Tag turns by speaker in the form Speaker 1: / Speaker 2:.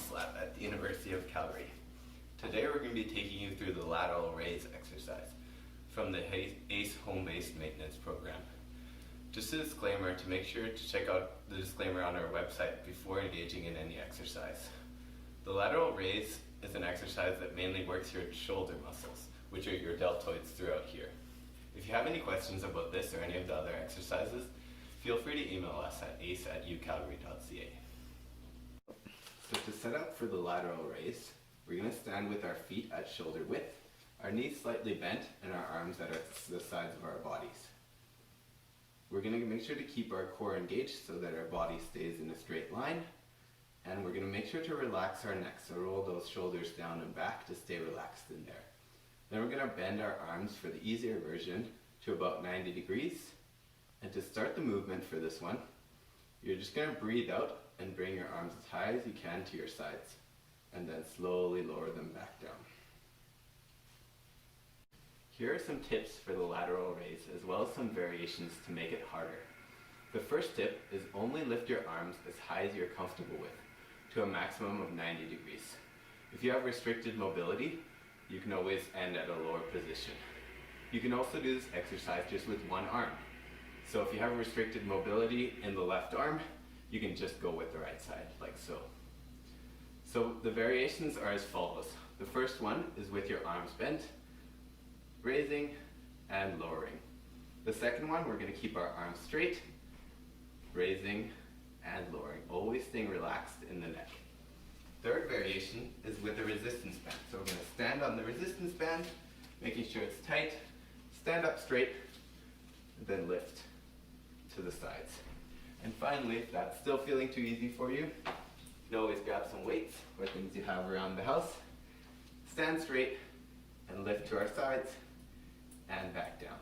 Speaker 1: Slap at the University of Calgary. Today we're going to be taking you through the lateral raise exercise from the ACE home-based maintenance program. Just a disclaimer to make sure to check out the disclaimer on our website before engaging in any exercise. The lateral raise is an exercise that mainly works your shoulder muscles, which are your deltoids throughout here. If you have any questions about this or any of the other exercises, feel free to email us at ace@ucalgary.ca. So to set up for the lateral raise, we're going to stand with our feet at shoulder width, our knees slightly bent, and our arms at the sides of our bodies. We're going to make sure to keep our core engaged so that our body stays in a straight line, and we're going to make sure to relax our neck, so roll those shoulders down and back to stay relaxed in there. Then we're going to bend our arms for the easier version to about 90 degrees, and to start the movement for this one, you're just going to breathe out and bring your arms as high as you can to your sides, and then slowly lower them back down. Here are some tips for the lateral raise, as well as some variations to make it harder. The first tip is only lift your arms as high as you're comfortable with, to a maximum of 90 degrees. If you have restricted mobility, you can always end at a lower position. You can also do this exercise just with one arm. So if you have restricted mobility in the left arm, you can just go with the right side, like so. So the variations are as follows. The first one is with your arms bent, raising and lowering. The second one, we're going to keep our arms straight, raising and lowering, always staying relaxed in the neck. Third variation is with a resistance band. So we're going to stand on the resistance band, making sure it's tight, stand up straight, and then lift to the sides. And finally, if that's still feeling too easy for you, you can always grab some weights or things you have around the house, stand straight and lift to our sides and back down.